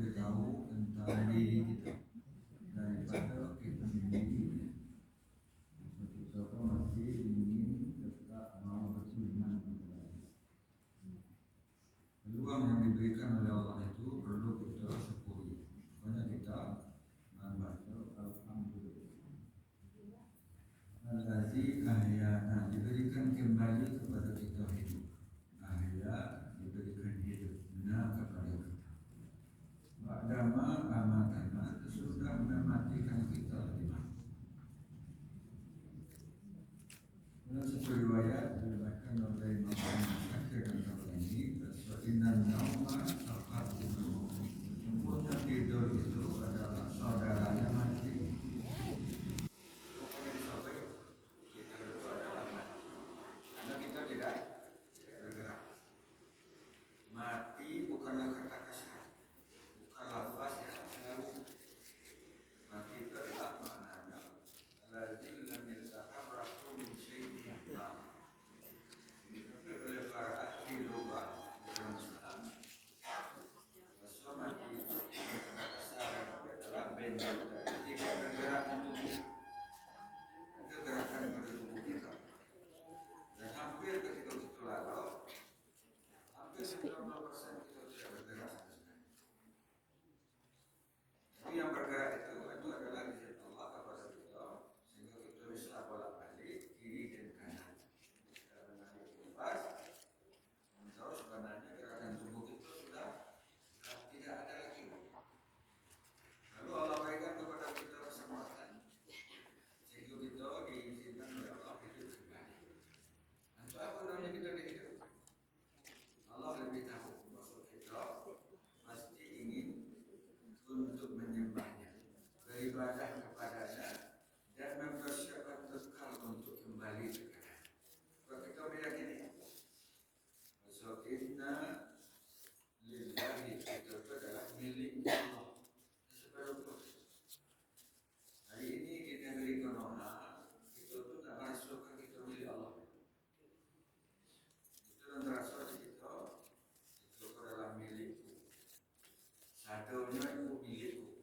lebih tahu tentang diri kita daripada kita sendiri. Kita masih ingin tetap mau bersunnah. Peluang yang diberikan oleh Allah itu perlu kita syukuri. Makanya kita membaca Alhamdulillah. Allazi ahyana, diberikan kembali kepada kita hidup. Ahya, diberikan hidup kepada kita. Ba'dama amatana, sudah mematikan kita di mana. Dalam satu riwayat diriwayatkan oleh Imam Ahmad dan Tabrani, inna nauma al-qadru, sesungguhnya tidur itu adalah saudaranya mati. Karena kita tidak bergerak. Mati bukanlah kata kasar, bukan lafaz yang halus. Mati itu adalah maknanya allazi lam yaltaqam rasul min syai'in. Tapi oleh para ahli lugah dalam Islam, bahasa mati itu kata kasar adalah benda tidak bergerak tubuh, kegerakan pada tubuh kita. Dan hampir ketika kita lalu, hampir 90% kita tidak bergerak sama sekali. Jadi yang bergerak itu adalah izin Allah kepada kita, sehingga kita bisa bolak-balik kiri dan kanan. Karena itu pas, terus sebenarnya gerakan tubuh kita sudah tidak ada lagi. Lalu Allah berikan kepada kita kesempatan, sehingga kita diizinkan oleh Allah hidup kembali. Untuk apa namanya kita hidup? Allah lebih tahu. Maksud kita pasti ingin untuk menyembahnya, beribadah kepadanya, dan mempersiapkan bekal untuk kembali kepada. Kalau kita bilang ini, so inna lillahi, itu adalah milik Allah. Seperti hari ini kita beri konoha, itu tuh tak masuk ke kita milik Allah. Itu dan terasa kita, itu adalah milikku. Satunya itu milikku.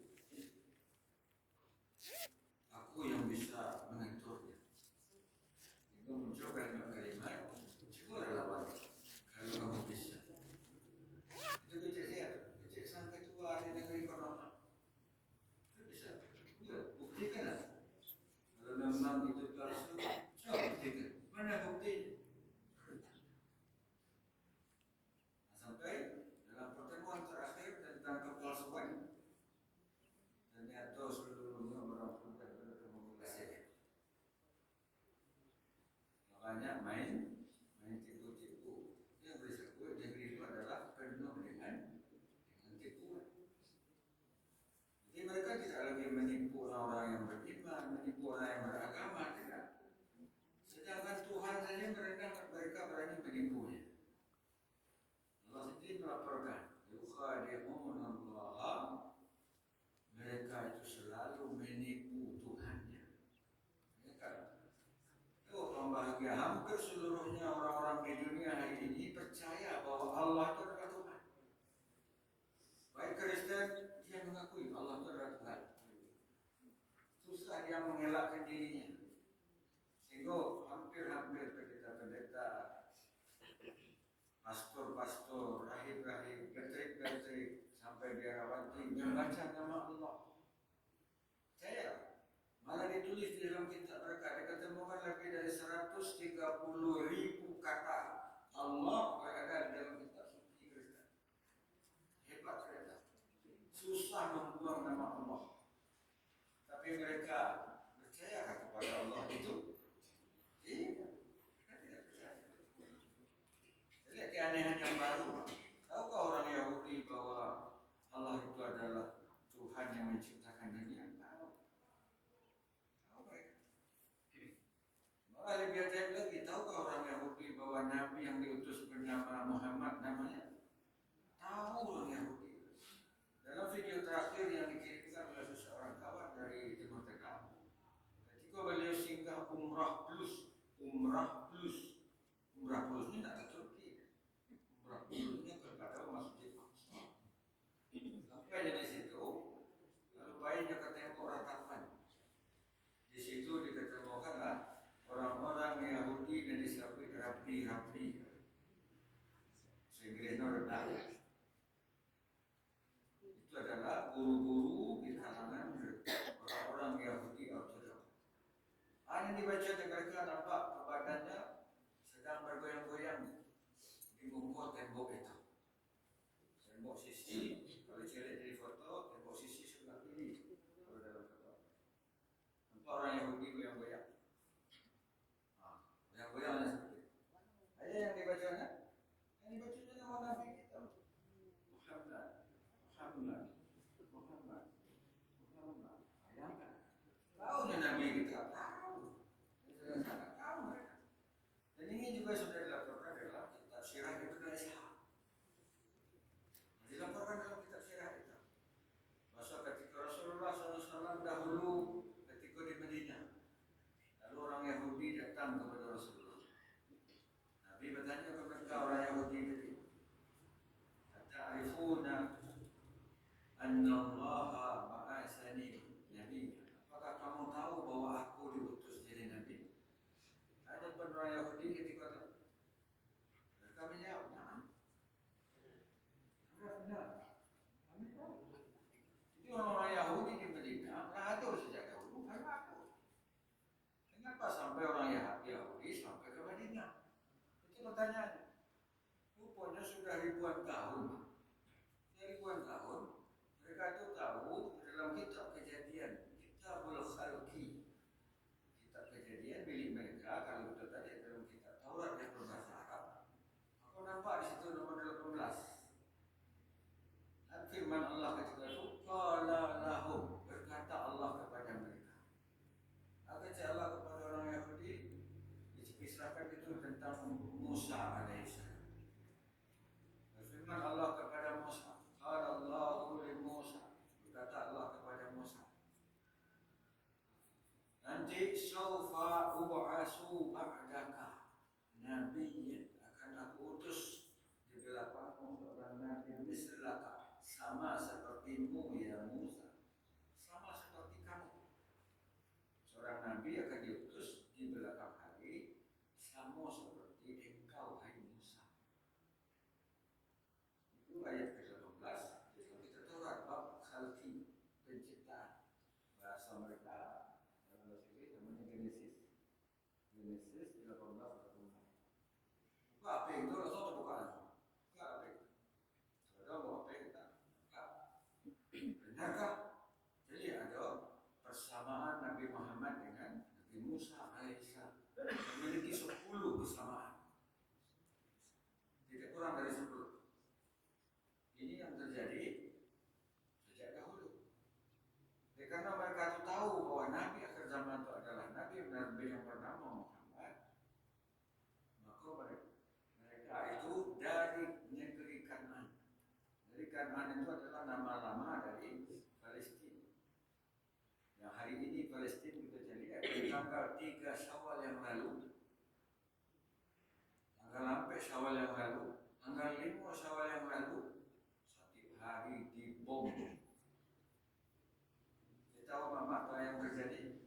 Aku yang bisa mengaturnya. Itu muncul kalimat syukur lawan. Kalau kamu bisa. Itu kecil ya. Kecil sampai tua di negeri Konoha. Itu bisa. Ya, buktikan lah. Kalau memang itu palsu, coba buktikan. Mana buktinya? Sampai dalam pertemuan terakhir tentang kepalsuan, ternyata seluruhnya orang bukan berkomunikasi. Makanya main tipu-tipu. Yang berisiko negeri itu adalah penuh dengan tipuan. Jadi mereka tidak lagi menipu orang-orang yang beriman, menipu orang yang beragama, tidak. Sedangkan Tuhan saja mereka berani menipunya. Allah sendiri melaporkan, yukhadi'unallaha, mereka itu selalu menipu Tuhannya. Mereka orang bahagia, hampir seluruhnya orang-orang di dunia hari ini percaya bahwa Allah itu adalah Tuhan. Baik Kristen, dia mengakui Allah itu adalah Tuhan. Susah dia mengelakkan dirinya. Sehingga hampir-hampir pendeta-pendeta, pastor-pastor, rahib-rahib, petrik-petrik, sampai biarawati membaca nama Allah. Saya malah ditulis di dalam kitab mereka, diketemukan lebih dari 130.000 kata Allah berada di dalam kitab suci Kristen. Hebat ternyata. Susah membuang nama Allah. Tapi mereka percaya kepada Allah itu? Iya, mereka tidak percaya. Jadi keanehan yang baru. Tahukah orang Yahudi bahwa Allah itu adalah Tuhan yang menciptakan dunia? Tahu. Tahu mereka. Malah lebih ajaib lagi. Tahukah orang Yahudi bahwa Nabi yang diutus bernama Muhammad namanya? Tahu orang Yahudi. Dalam video terakhir yang dikirimkan oleh seseorang kawan dari Timur Tengah, ketika beliau singgah Umrah Plus ini tak ke Turki. Umrah Plus ini kepada Masjid Aqsa. Sampai di Genoredaya. Itu adalah guru-guru di kalangan orang-orang Yahudi Ortodok. Ada dibaca mereka nampak badannya sedang bergoyang-goyang di muka tembok itu. Tembok sisi, kalau cari dari foto, tembok sisi sebelah kiri. Kalau dalam foto, nampak orang Yahudi goyang-goyang. Goyang-goyangnya seperti itu. Ada yang dibacanya? Yang dibacanya nama Nabi kita. Muhammad. Tahu Nabi kita, tahu. Itu sangat tahu mereka. Dan ini juga sudah dilaporkan dalam kitab Sirah Ibnu Ishaq. Dilaporkan dalam kitab Sirah itu. Masa ketika Rasulullah SAW dahulu ketika di Madinah, lalu orang Yahudi datang kepada Rasulullah. Nabi bertanya kepada orang Yahudi tadi, "Ta'rifuna anna Allah ba'atsani Nabi?" Apakah kamu tahu bahwa aku diutus jadi Nabi? Ada orang Yahudi ketika itu. Mereka menjawab, "Nah." Benar. Kami tahu. Jadi orang-orang Yahudi di Madinah mengatur sejak dahulu karena aku. Kenapa sampai orang Yahudi sampai ke Madinah? Itu pertanyaannya. Rupanya sudah ribuan tahun. Ribuan tahun mereka itu tahu dalam kitab Kejadian, Kitabul Khalqi, kitab Kejadian milik mereka. Kalau kita tadi dalam kitab Taurat yang berbahasa Arab, aku nampak di situ nomor 18. Dan firman Allah ketika itu, qala lahum, berkata Allah kepada mereka. Apa kata Allah kepada orang Yahudi? Dikisahkan itu tentang Musa alaihissalam. Firman Allah kepada Musa, qala Allahu li Musa, berkata Allah kepada Musa, nanti saufa ub'asu ba'daka nabiyyan, akan aku utus di belakangmu seorang nabi mislaka, sama sepertimu ya Musa, sama seperti kamu. Seorang nabi akan diutus di belakang hari sama seperti engkau hai Musa. Itu ayat ke-18 dalam kitab Taurat bab khalqi, penciptaan. Bahasa mereka dalam bahasa Inggris namanya Genesis. Genesis 18:1. Buka apa itu langsung buka langsung. Buka apa itu? Ada mau apa kita? Buka. Benarkah? Jadi ada persamaan Nabi Muhammad dengan Nabi Musa alaihissalam. Memiliki 10 kesamaan. Tidak kurang dari 10. Ini yang terjadi sejak dahulu. Karena mereka itu tahu bahwa Nabi akhir zaman itu adalah Nabi yang bernama Muhammad, maka mereka itu dari negeri Kan'an. Negeri Kan'an itu adalah nama lama dari Palestina. Yang hari ini Palestina kita jadi tanggal 3 Syawal yang lalu, tanggal 4 Syawal yang lalu, tanggal 5 Syawal yang lalu, setiap hari dibom. Tahu apa yang terjadi?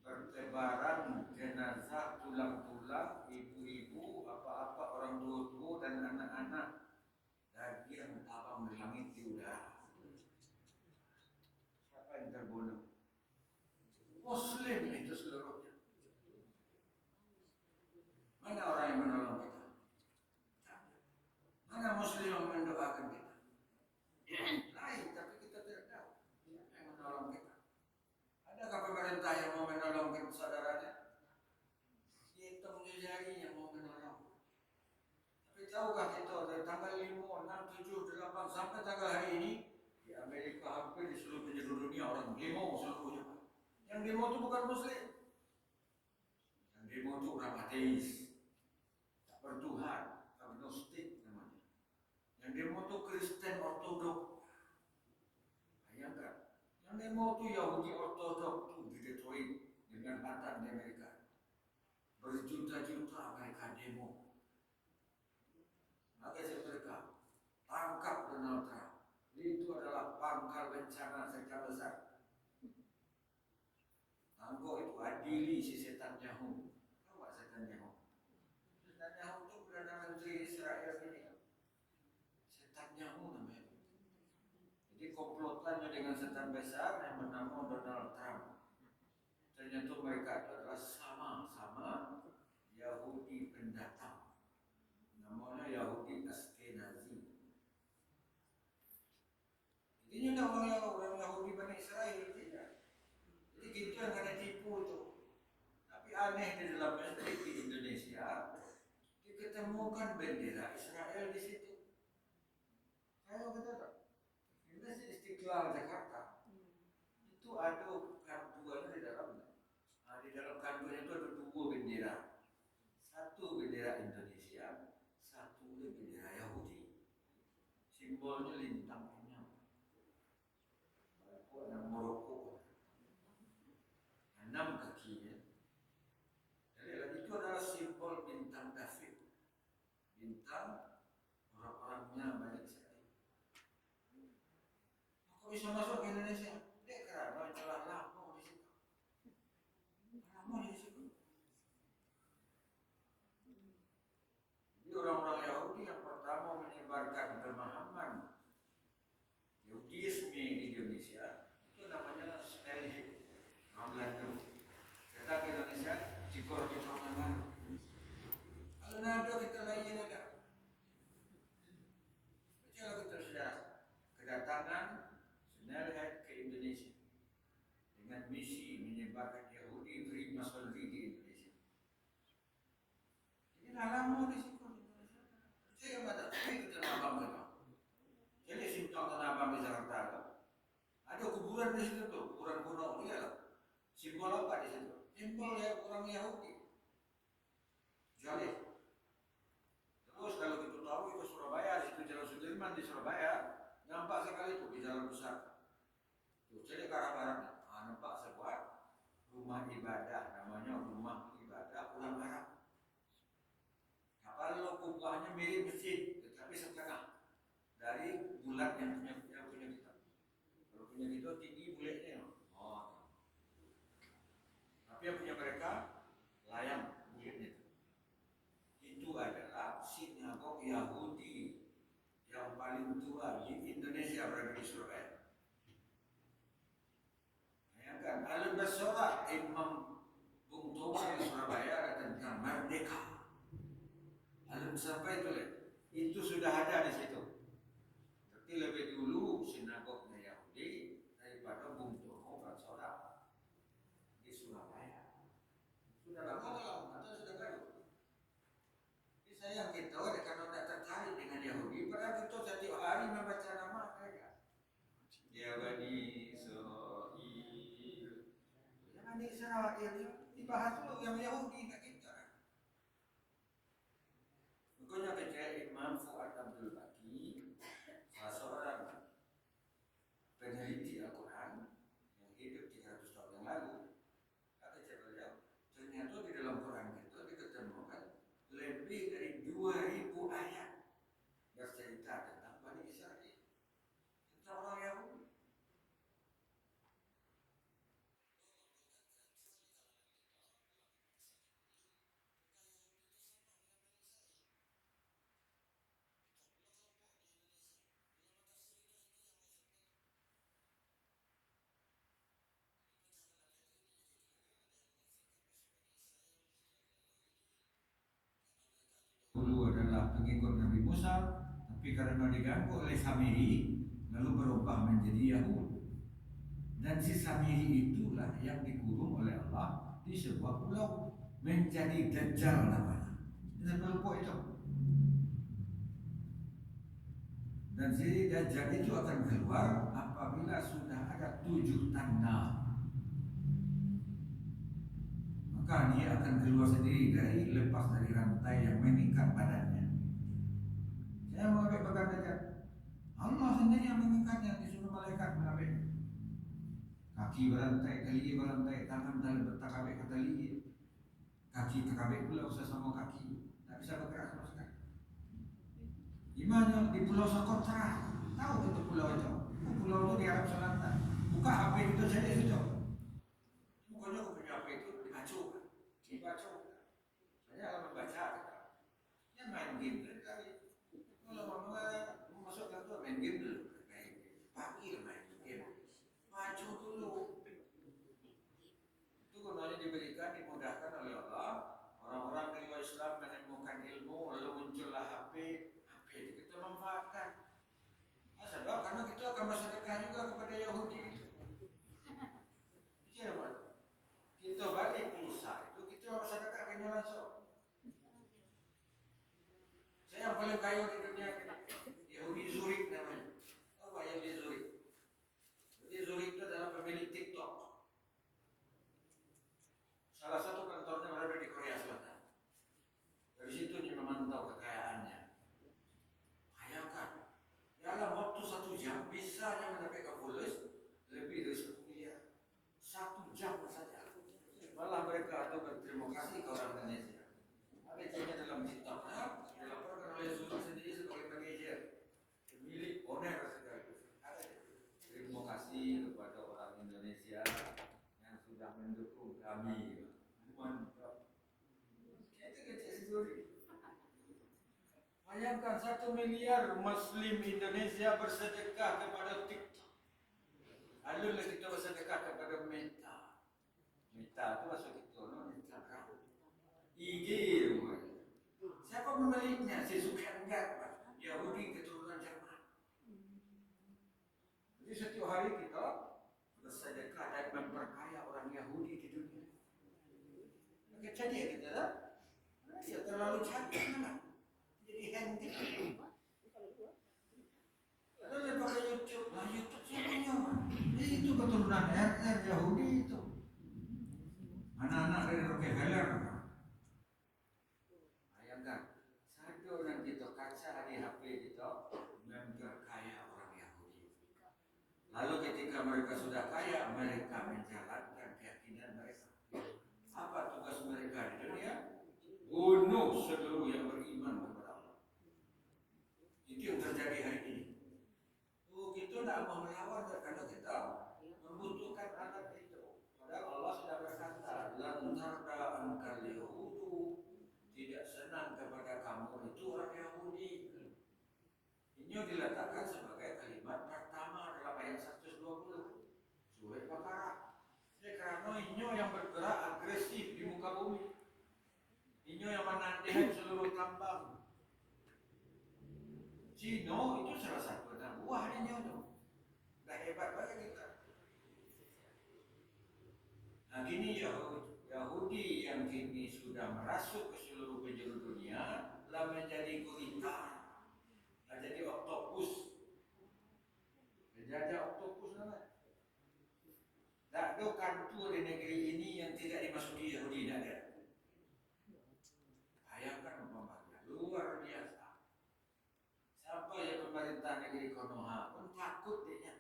Bertebaran jenazah tulang-tulang, ibu-ibu, apa-apa orang tua-tua dan anak-anak, dan yang terbang di langit di udara. Siapa yang terbunuh? Muslim itu seluruhnya. Mana orang yang menolong kita? Mana Muslim yang mendoakan kita? Lain, tapi kita tidak tahu siapa yang menolong kita. Adakah pemerintah yang mau menolong saudaranya? Hitung jari yang mau menolong. Tapi tahukah kita dari tanggal 5, 6, 7, 8 sampai tanggal hari ini di Amerika hampir di seluruh penjuru dunia orang demo seluruhnya. Yang demo itu bukan Muslim. Yang demo itu orang ateis, tak bertuhan, agnostik namanya. Yang demo itu Kristen Ortodok. Bayangkan. Yang demo itu Yahudi Ortodok di Detroit dengan Manhattan di Amerika. Berjuta-juta mereka demo. Maka mereka tangkap Donald Trump. Itu adalah pangkal bencana secara besar. Tangguh itu adili si setan Yahu. Tahu tak setan Yahu? Setan Yahu itu Perdana Menteri Israel ini. setan besar yang bernama Donald Trump. Ternyata mereka adalah sama-sama Yahudi pendatang. Namanya Yahudi Askenazi. Ini udah orang Yahudi Bani Israel tidak. Jadi gitu yang kena tipu itu. Tapi aneh di dalam masjid di Indonesia diketemukan bendera Israel di situ. Saya kata, ini Masjid Istiqlal Jakarta. Itu ada kantuannya di dalamnya. Nah, di dalam kantuannya itu ada dua bendera. Satu bendera Indonesia, satu bendera Yahudi. Simbolnya lintang penyam. Warna Maroko. 6 kakinya. Jadi itu adalah simbol bintang David. Bintang orang-orangnya banyak sekali. Kok bisa masuk ke Indonesia? Dia karena telah lama di situ. Lama di situ. Jadi orang-orang Yahudi yang pertama menyebarkan pemahaman Yahudisme di Indonesia itu namanya Spelling. Orang Belanda. Kita ke Indonesia, cikor-cikor nama. Kalau nado kita lain ada. Baca kita sudah kedatangan Snellhead ke Indonesia dengan misi menyebarkan Yahudi Freemasonry di Indonesia. Jadi lama di situ. Saya kata, saya ke Tanah Abang mereka. Jadi simpang Tanah Abang di Jakarta. Ada kuburan di situ tuh, kuburan kuno dia lah. Simbol apa di situ? Simbol ya orang Yahudi. Jadi, terus kalau kita tahu itu Surabaya, di situ Jalan Sudirman di Surabaya, nampak sekali itu di jalan besar. Tuh, jadi ke arah barat, nampak sebuah rumah ibadah, namanya rumah ibadah orang Arab. Kalau kubahnya mirip masjid, tetapi setengah dari bulat yang punya kita. Kalau punya kita tinggi bulatnya, tapi yang punya mereka layang bulatnya. Itu adalah sinagog Yahudi yang paling tua di Indonesia, berada di Surabaya. Bayangkan, Al-Basra Imam Bung Toba di Surabaya tentang merdeka. Sampai itu sudah ada di situ. Tapi lebih dulu sinagognya Yahudi daripada Bung Tomo Basra di Surabaya. Sudah lama, atau sudah baru. Jadi saya kita karena tidak tertarik dengan Yahudi, padahal kita setiap hari membaca nama mereka. Ya Bani Israel. Ya Bani Israel dibahas dulu yang Yahudi tak kita. Makanya ketika Imam Fuad Abdul Baqi, salah seorang peneliti Al-Quran yang hidup 300 tahun yang lalu, kata beliau, ternyata di dalam Quran itu diketemukan lebih dari 2000 ayat bercerita tentang Bani Israel, tentang orang Yahudi. Dulu adalah pengikut Nabi Musa, tapi karena diganggu oleh Samiri, lalu berubah menjadi Yahudi. Dan si Samiri itulah yang dikurung oleh Allah di sebuah pulau menjadi Dajjal namanya. Ini kelompok itu. Dan si Dajjal itu akan keluar apabila sudah ada 7 tanda. Maka dia akan keluar sendiri lepas dari rantai yang mengikat badannya. Saya mau ambil pegang Dajjal. Allah sendiri yang mengikatnya, disuruh malaikat mengambil. Kaki berantai, kali berantai, tangan dalam bertakabik kata liye. Kaki takabik pula sesama kaki, tak bisa bergerak sama sekali. Gimana di Pulau Socotra? Tahu itu pulau itu? Pulau itu di Arab Selatan. Buka HP itu saja itu. Pokoknya aku punya HP itu dibaca. Saya akan membaca. Ya main game kali. Kalau mau masuk ke main game dulu. Pagi main game. diberikan, dimudahkan oleh Allah. Orang-orang di luar Islam menemukan ilmu, lalu muncullah HP kita manfaatkan. Sebab karena kita akan bersedekah juga kepada Yahudi. Kita balik pulsa itu kita bersedekahkannya langsung. Saya yang paling kaya di dunia Yahudi Zurich namanya. Apa Yahudi Zurich? Yahudi Zurich itu adalah pemilik TikTok. Salah satu kantornya berada di Korea Selatan. Dari situ dia memantau kekayaannya. Bayangkan, dalam waktu 1 jam bisa dia mendapatkan followers lebih dari 1 miliar. 1 jam saja. Malah mereka itu berterima kasih ke orang Indonesia. Ada dalam TikToknya dilaporkan oleh Zurich sendiri sebagai manajer, pemilik owner sekali. Terima kasih kepada orang Indonesia yang sudah mendukung kami. Mantap. Bayangkan 1 miliar Muslim Indonesia bersedekah kepada TikTok. Lalu kita bersedekah kepada Meta. Meta itu masuk itu, Instagram, IG. Siapa pemiliknya? Si Zuckerberg, Yahudi keturunan Jerman. Jadi setiap hari kita bersedekah dan memperkaya orang Yahudi di dunia. Jadi ya kita dah, ya terlalu cantik lah. Jadi handy. Lalu pakai YouTube, nah YouTube siapanya? Itu keturunan RR Yahudi itu. Anak-anak dari Rockefeller. Bayangkan, satu orang kita kaca di HP kita memperkaya orang Yahudi. Lalu ketika mereka sudah kaya, mereka menjalankan keyakinan mereka. Apa tugas mereka di dunia? Bunuh seluruh yang beriman kepada Allah. Itu yang terjadi hari ini. Kita tidak mau melawan karena kita membutuhkan anak itu. Padahal Allah sudah berkata, "Lan tarda ankal yahudu." Tidak senang kepada kamu itu orang Yahudi. Ini diletakkan sebagai kalimat pertama dalam ayat 120 Surah Baqarah. Karena ini yang bergerak agresif di muka bumi. Ini yang menandakan seluruh tambang. Cino itu salah satu anak buahnya itu. Dah hebat banget kita. Nah gini Yahudi yang kini sudah merasuk ke seluruh penjuru dunia, telah menjadi gurita, jadi oktopus. Menjadi oktopus namanya. Tak ada kantor di negeri ini yang tidak dimasuki Yahudi, tidak ada. Bayangkan umpamanya, luar biasa. Sampai ya pemerintah negeri Konoha pun takut dia.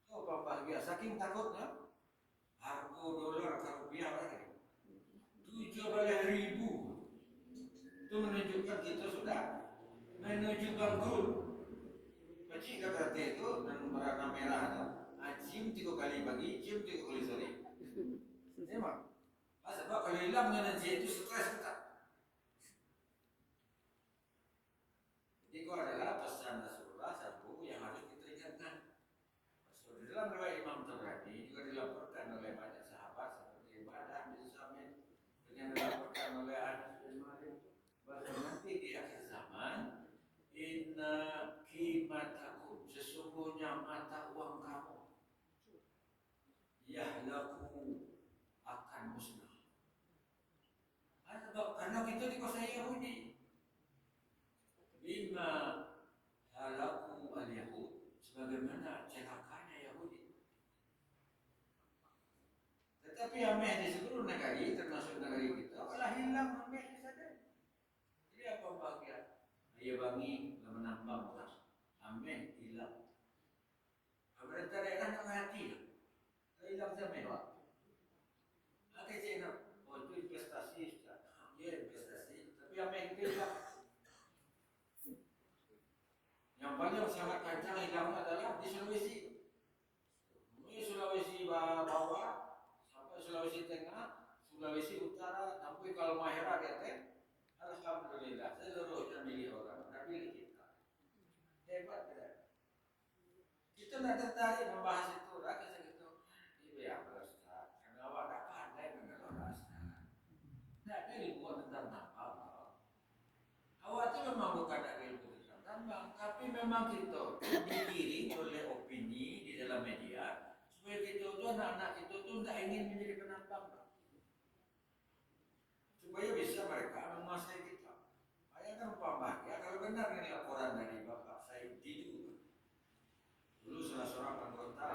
Oh bahagia, saking takutnya, harga dolar ke rupiah lagi 17.000. Itu menunjukkan kita sudah menuju bangkrut. Kecil kata itu dan warna merah itu. Cium 3 kali pagi, cium 3 kali sore. Memang. Sebab kalau hilang energi itu stres kita. Jadi itu adalah pesan Rasulullah satu yang harus kita ingatkan. Di dalam riwayat Imam Tabrani juga dilaporkan oleh banyak sahabat seperti Badan bin Samit yang dilaporkan oleh Anas bin Malik bahwa nanti di akhir zaman inna qimatakum, sesungguhnya mata uang kamu yahlaku, akan musnah. Karena kita dikuasai Yahudi. Bima halaku al-Yahud, sebagaimana celakanya Yahudi. Tetapi ameh di seluruh negeri, termasuk negeri kita, malah hilang ameh saja. Jadi apa bahagia? Ia bangi menambang beras, ameh hilang. Pemerintah daerah nak hati, hilang sampai pak. Ada cina, oh itu investasi, ya investasi, tapi ameh itu hilang. Yang paling sangat kencang hilang adalah di Sulawesi. Ini Sulawesi bawah sampai Sulawesi Tengah, Sulawesi Utara, sampai Halmahera di atas. Alhamdulillah seluruhnya milik orang, tapi milik kita. Hebat tidak? Kita tidak tertarik membahas itu lagi segitu. Iya ya Ustaz, karena awak tak memang kita digiring oleh opini di dalam media supaya kita tuh anak-anak kita tuh tidak ingin menjadi penambang, supaya bisa mereka menguasai kita. Bayangkan umpama ya, kalau benar ini laporan dari Bapak Said Didu, dulu salah seorang anggota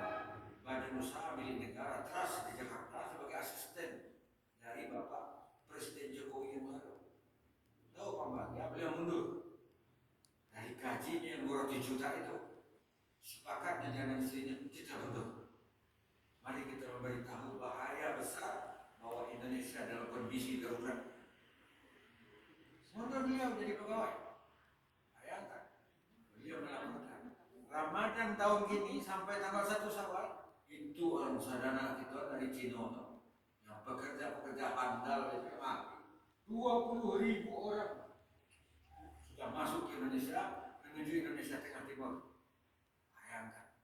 Badan Usaha Milik Negara Trust di Jakarta sebagai asisten dari Bapak Presiden Jokowi yang baru. Tahu umpama ya, beliau mundur dari gajinya yang 200 juta itu. Sepakat dengan istrinya, kita mundur. Mari kita memberitahu bahaya besar bahwa Indonesia dalam kondisi darurat. Mundur beliau jadi pegawai. Bayangkan, beliau melaporkan Ramadan tahun ini sampai tanggal 1 Syawal itu sadana kita dari Cina yang pekerja-pekerja handal itu mati. 20.000 orang sudah masuk ke Indonesia menuju Indonesia Tengah Timur. Bayangkan,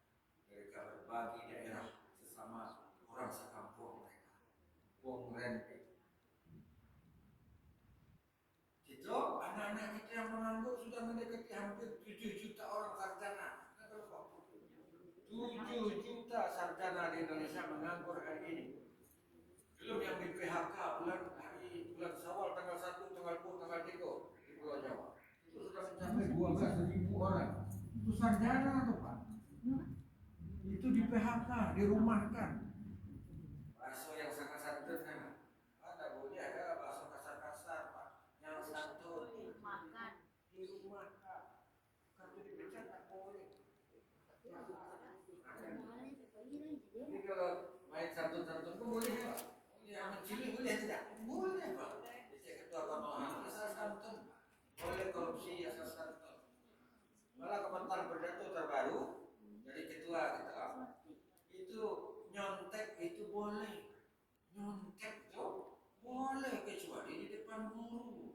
mereka berbagi daerah sesama orang sekampung mereka. Wong rente. Itu anak-anak kita yang menganggur sudah mendekati hampir 7 juta orang sarjana. 7 juta sarjana di Indonesia menganggur hari ini. Belum yang di PHK bulan Syawal tanggal 1, tanggal 2, tanggal 3 di Pulau Jawa. Itu sudah mencapai 12.000 orang. Itu sarjana tuh Pak. Itu di PHK, dirumahkan. Bahasa yang sangat santun kan? Ada boleh ada bahasa kasar-kasar Pak. Yang santun dirumahkan. Kalau dipecat tak boleh. Jadi kalau main santun-santun pun boleh Pak. Yang mencili boleh tidak? Boleh Pak. Jadi ketua Konoha asal santun. Boleh korupsi asal santun. Malah Kementerian Perdagangan terbaru dari ketua kita itu nyontek itu boleh, nyontek itu boleh kecuali di depan guru.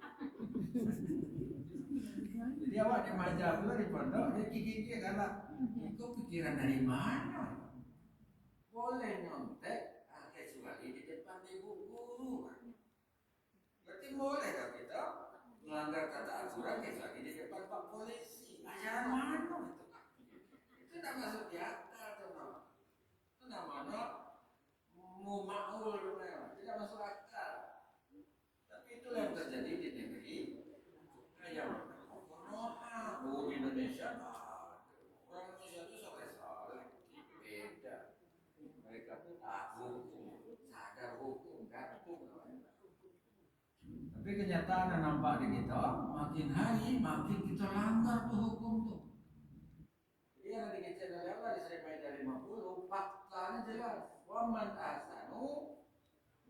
Jadi awak di Majap itu di pondok dia gigi galak. Itu pikiran dari mana? Boleh nyontek kecuali di depan ibu guru. Berarti boleh tak kita melanggar tata aturan kecuali di depan Pak Polisi? Ajaran mana itu? Itu tidak masuk di akal teman. Itu namanya mumaul, tidak masuk akal. Tapi itulah yang terjadi di negeri yang Konoha. Oh, Indonesia orang Indonesia itu soleh-soleh, beda. Mereka tahu hukum, sadar hukum, gantung. Tapi kenyataan yang nampak di kita, makin hari makin kita langgar tuh hukum tuh. Jadi yang di channel Allah di Surah Maidah 50, faktanya jelas. Waman ahsanu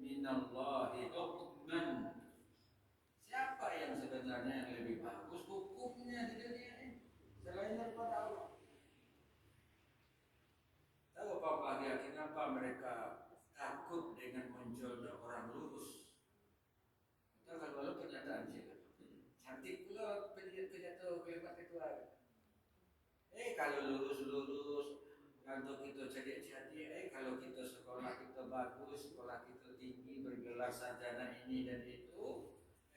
minallahi hukman. Siapa yang sebenarnya yang lebih bagus hukumnya di dunia ini selain daripada Allah? Tahu Bapak dia kenapa mereka takut dengan munculnya orang lurus? Tahu kalau pernyataan sih, cantik pula pidato kalimat ketua. Kalau lurus-lurus, kalau kita cerdik-cerdik, kalau kita sekolah kita bagus, sekolah kita tinggi, bergelar sarjana ini dan itu,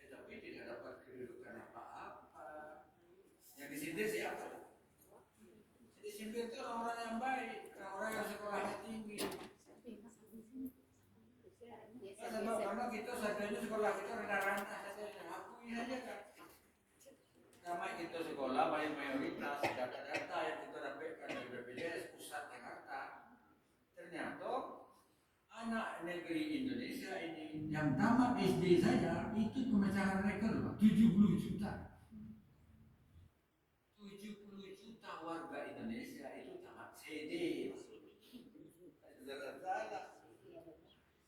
tapi tidak dapat kedudukan apa-apa. Yang disindir siapa? Disindir itu orang-orang yang baik, orang-orang yang sekolahnya tinggi. Karena kita sarjana sekolah kita rendah-rendah saja, akui saja kan. Sama kita sekolah paling mayoritas data-data yang kita dapatkan dari BPJS Pusat Jakarta, ternyata anak negeri Indonesia ini yang tamat SD saja itu pemecahan rekor 70 juta. 70 juta warga Indonesia itu tamat CD. Salah.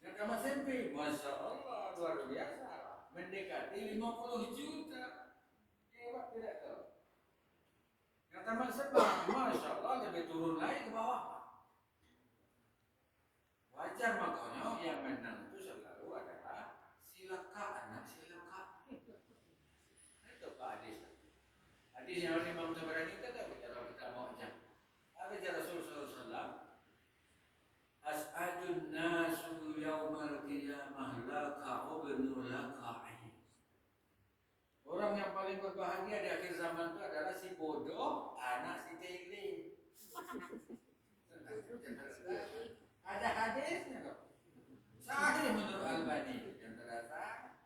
Yang tamat SMP, Masya Allah luar biasa, mendekati 50 juta. Tidak tahu. Yang tamat sebab, Masya Allah lebih turun lagi ke bawah. Wajar makanya yang menang itu selalu adalah silaka anak silaka. Itu Pak hadis. Hadis yang Imam Tabarani kita tahu kalau kita mau ajak. Ada Rasulullah SAW. As'adun nasu yaumal qiyamah laka ubnu laka. Orang yang paling berbahagia di akhir zaman itu adalah si bodoh, anak Ada hadisnya kok. Sahih menurut Albani. Yang terasa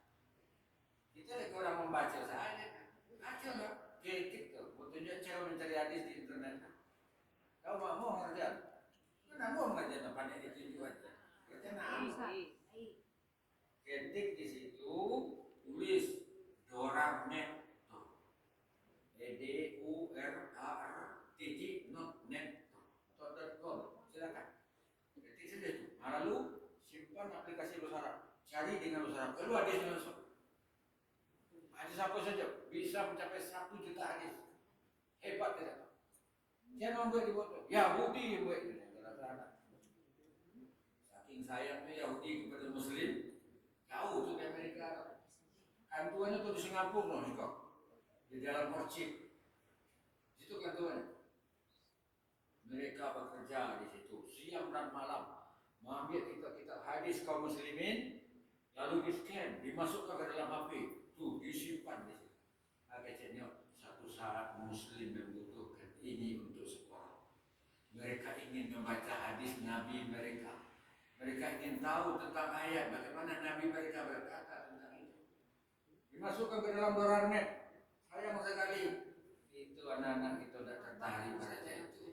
kita lagi orang membaca saja. Baca lah. Kritik tuh. Tunjuk cara mencari hadis di internet. Kau mau ngerjain? Kenapa mau ngerjain apa yang ditunjuk aja? Kita nama. Ketik di situ tulis dorarnet. DURAR.net.com. Silakan. Ketik saja itu. Lalu simpan aplikasi bahasa Arab. Cari dengan bahasa Arab. Lalu hadis langsung. Hadis apa saja bisa mencapai 1 juta hadis. Hebat tidak? Jangan membuat dibuat. Yahudi yang buat itu. Saking sayangnya Yahudi kepada Muslim, jauh tuh di Amerika. Kantuannya tuh di Singapura loh juga. Di dalam masjid. Situ kantuannya. Mereka bekerja di situ siang dan malam mengambil kitab-kitab hadis kaum muslimin, lalu di-scan, dimasukkan ke dalam HP, tuh disimpan di situ. Akhirnya satu saat muslim membutuhkan ini untuk sekolah. Mereka ingin membaca hadis Nabi mereka. Mereka ingin tahu tentang ayat bagaimana Nabi mereka berkata tentang itu. Dimasukkan ke dalam dorarnet. Sayang sekali itu anak-anak kita tidak tertarik pada itu.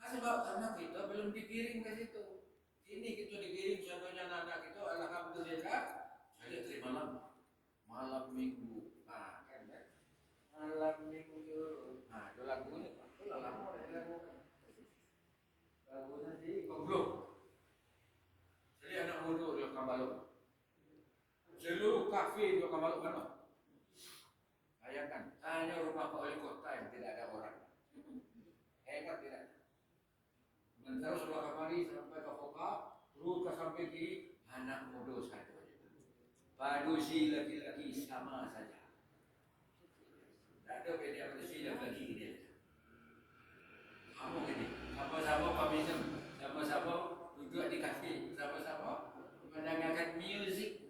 Sebab karena kita belum dikirim ke situ. Ini kita dikirim contohnya anak-anak kita, alhamdulillah saya terima malam minggu. Nah, kan ya? Malam minggu. Nah, itu lagunya Pak. Itu lagunya di Goblok. Jadi anak muda di Kambalok. Seluruh kafe di Kambalok mana? Bayangkan, hanya rumah Pak Wali Kota yang tidak ada orang. Hebat tidak? Terus sudah kemari sampai ke Foka, terus ke sampai di anak muda satu. Padusi laki-laki sama saja. Tak ada beda padusi laki-laki dia. Apa ini? Sama-sama peminem, sama-sama duduk di kafe, sama-sama mendengarkan music.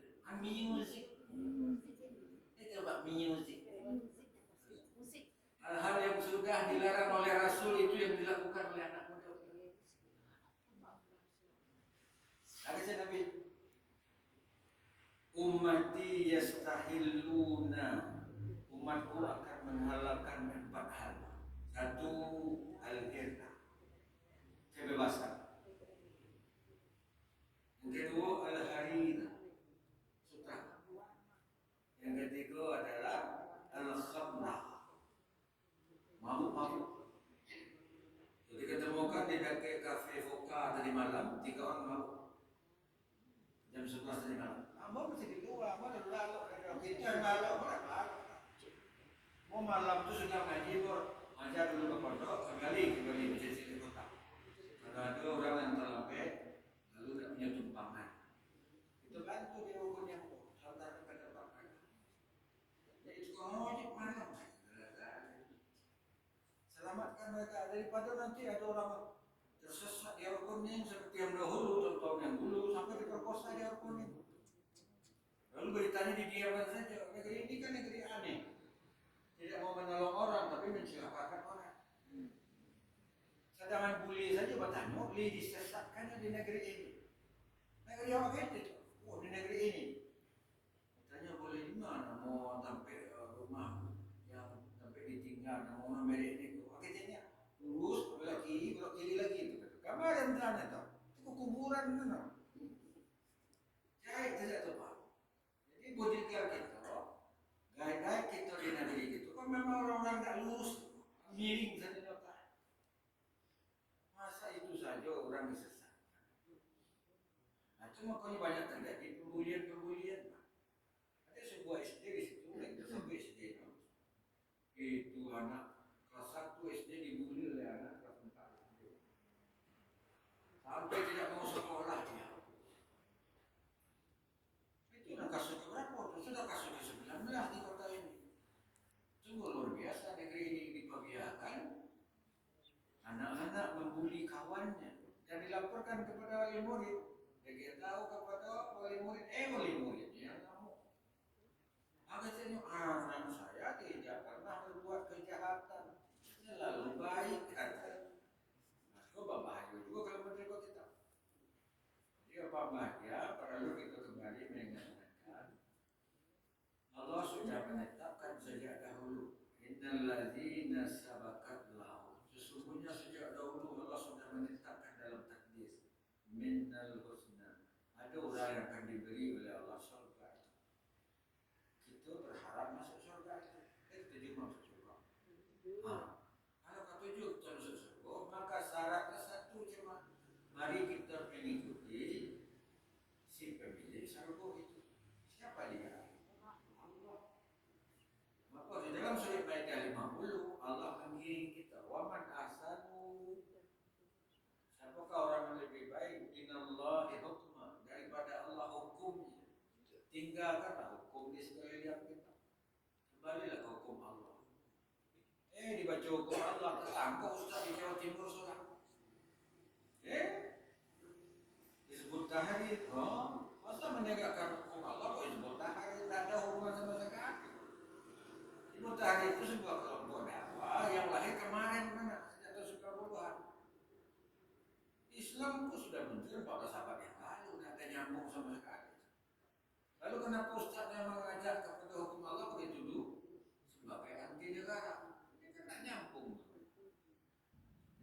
Itu apa music? Hal-hal yang sudah dilarang oleh Rasul itu yang dilakukan oleh anak muda. Kata Nabi, ummati yastahilluna, umatku akan menghalalkan 4 hal. 1, al-hirna, kebebasan. Yang kedua, al-harina, sutra. Yang ketiga adalah al-khamra, mabuk-mabuk. Jadi ketemukan di dekat kafe Foka tadi malam, 3 orang mabuk. Jam 11 tadi malam. Abang masih di luar, abang udah lalu. Kita malam, mau malam itu sudah ngaji, ajar dulu ke pondok, kembali masjid di kota. Kalau ada orang yang terlambat, lalu tak punya tumpangan, itu bantu dia ukur yang hantar kepada bapak. Jadi tukang ojek malam. Selamatkan mereka daripada nanti ada orang tersesat di Arab Kuning seperti yang dahulu, tahun yang dulu sampai diperkosa di Arab Kuning. Lalu beritanya didiamkan saja. Negeri ini kan negeri aneh, tidak mau menolong orang tapi mencelakakan orang. Sedangkan buli saja bertanya, buli disesatkan di negeri ini. Negeri apa itu? Oh, di negeri ini. Tanya boleh di mana? Mau sampai rumah yang sampai ditinggal, mau ambil ini. Akhirnya lurus, belok kiri lagi itu. Kamar yang sana tu, itu kuburan mana? Jahit tidak tu Pak. Jadi bodyguard kita, guide kita di negeri itu, kan memang orang-orang tak lurus, miring saja letak. Masa itu saja orang disesatkan. Nah, itu makanya banyak terjadi pembulian-pembulian. Ada sebuah SD di situ, kita sampai SD itu anak kelas 1 SD dibuli oleh anak kelas 4 SD. Sampai tidak mau sekolah dia. Itu sudah kasus berapa? Sudah kasus ke-19 di kota ini. Sungguh luar biasa negeri ini diperbiarkan. Anak-anak membuli kawannya dan dilaporkan kepada wali murid. Dia tahu kepada wali muridnya ngamuk. Akhirnya anak saya tidak pernah berbuat kejahatan, selalu baik. mari kita mengikuti si pemilik surga itu. Siapa dia? Allah. Maka di dalam surat Ma'idah 50 Allah mengiring kita. Waman ahsanu. Siapakah orang yang lebih baik? Minallahi hukma, daripada Allah hukumnya. Tinggalkanlah hukum di sekeliling kita. Kembalilah ke hukum Allah. Dibaca hukum Allah tertangkap Ustaz di Jawa Timur sudah. Disebut tahrir. Masa menegakkan hukum Allah kok disebut tahrir? Tidak ada hubungan sama sekali. Disebut tahrir itu sebuah kelompok dakwah yang lahir kemarin mana? Sejak tahun 90-an. Islam itu sudah muncul 14 abad yang lalu, tidak ada nyambung sama sekali. Lalu kenapa Ustaz yang mengajak kepada hukum Allah kok dituduh sebagai anti negara? Ini kan tidak nyambung.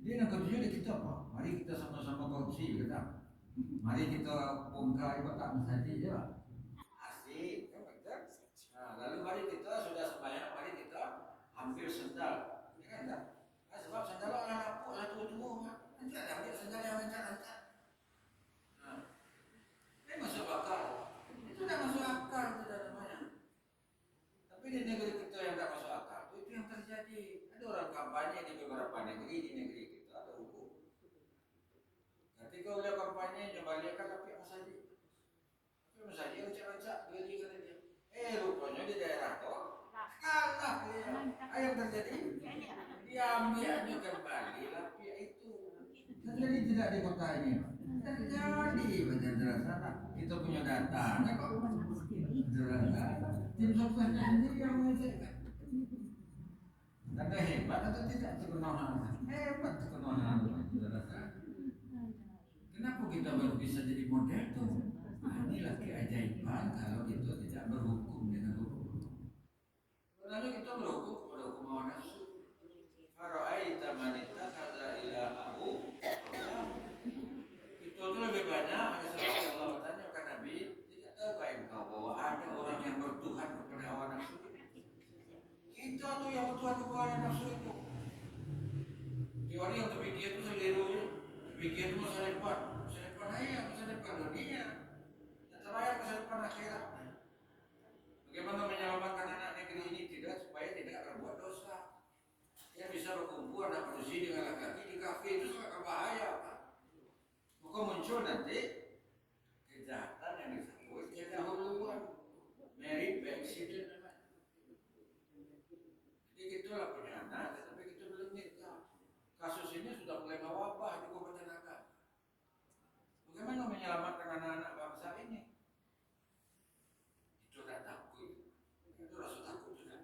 Jadi yang kedua kita apa? Mari kita sama-sama korupsi, kata. Mari kita bongkar kotak masjid ya. Asik, kan betul? Nah, lalu mari kita sudah sembahyang, mari kita ambil sendal, ya kan? Nah, sebab sendal orang lapuk, lah tua-tua, nanti ada ambil sendal yang lancar-lancar. Nah, ini masuk akal. Itu tidak masuk akal, tidak namanya. Tapi di negeri kita yang tidak masuk akal, itu yang terjadi. Ada orang kampanye di beberapa negeri, di negeri kita ada hukum. Ketika udah kampanye, nyobakan tapi masjid. Tapi masjid rancak-rancak, dia kata dia. Rupanya di daerah itu kalah dia. Yang terjadi, dia ambilnya kembali lapia itu. Terjadi tidak di kota ini, terjadi benar-benar sana. Kita punya datanya kok. Benar-benar. Tim suksesnya sendiri yang menyesuaikan. Tanda hebat atau tidak terkenal? Hebat terkenal. Kenapa kita baru bisa jadi model tuh? Nah, inilah keajaiban kalau kita tidak berhukum dengan hukum. Lalu kita berhukum kepada hukum hawa nafsu. Fara'aita man ittakhadha ilahahu. Itu lebih banyak seperti Allah bertanya kepada Nabi, tidak tahukah engkau bahwa ada orang yang bertuhan kepada hawa nafsu? Kita tuh yang bertuhan kepada hawa nafsu itu. Di orang yang terpikir itu seliru, terpikir itu masa depan ayah, masa depan dunia, dan terakhir masa depan akhirat. Bagaimana menyelamatkan anak negeri ini tidak supaya tidak berbuat dosa? Dia bisa berkumpul anak manusia dengan laki-laki di kafe itu sangat berbahaya, Pak. Maka muncul nanti kejahatan yang disebut kedahuluan, married by accident. Jadi gitulah punya anak, tapi kita belum nikah. Kasus ini sudah mulai mewabah di Kabupaten Agam. Bagaimana menyelamatkan anak-anak bangsa ini? Itu tidak takut. Itu rasa takut juga.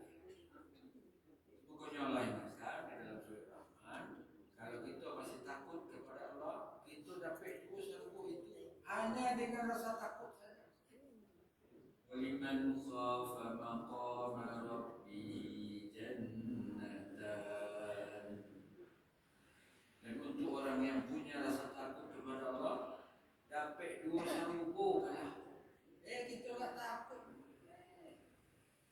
Pokoknya Allah yang besar di dalam surat Rahman. Kalau kita masih takut kepada Allah, kita dapat juga serbu itu hanya dengan rasa takut saja. Waliman khafa maqama rabbihi jannatan. Dan untuk orang yang punya rasa takut kepada Allah, dapat dua serupa lah. Kita tak takut.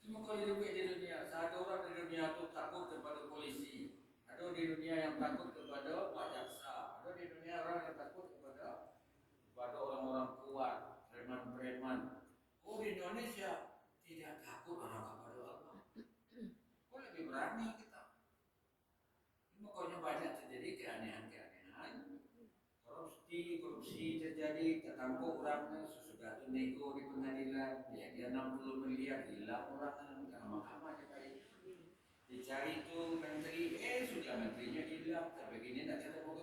Cuma kalau hidup di dunia, satu orang di dunia itu takut kepada polisi, ada di dunia yang takut kepada pak jaksa, ada di dunia orang yang takut kepada orang-orang kuat, preman-preman. Oh, di Indonesia tidak takut orang kepada Allah. Kok lebih berani kita? Makanya banyak terjadi keanehan-keanehan. Korupsi terjadi, tertangkap orangnya, sesudah itu nego di pengadilan, ya dia 60 miliar hilang orangnya, karena mahkamah dia dicari itu menteri, sudah menterinya hilang, sampai gini tidak ketemu.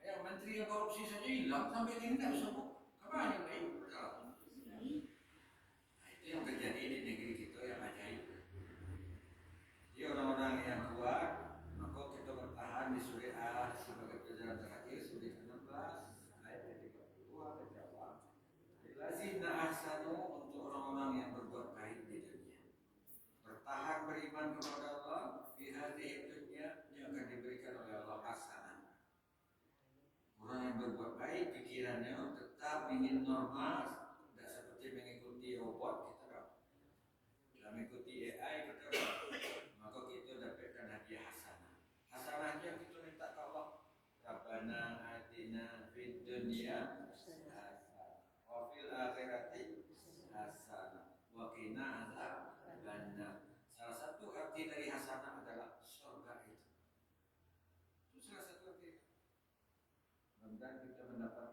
Ya menteri yang korupsi saja hilang, sampai gini tidak bisa kemana yang lain? Nah, itu yang terjadi di negeri kita yang ajaib. Jadi orang-orang yang kuat, maka kita bertahan di surat A sebagai pelajaran terakhir, surat 16 ayat 32 terjawab. Lazina ahsanu untuk orang-orang yang berbuat baik di dunia. Bertahan beriman kepada Allah di hadhihi dunya yang akan diberikan oleh Allah hasanah. Orang yang berbuat baik pikirannya tetap ingin normal, tidak seperti mengikuti robot kita kan. Tidak mengikuti AI kita kan. Maka kita dapatkan hadiah hasanah. Hasanahnya kita minta ke Allah. Rabbana atina mudah-mudahan kita mendapat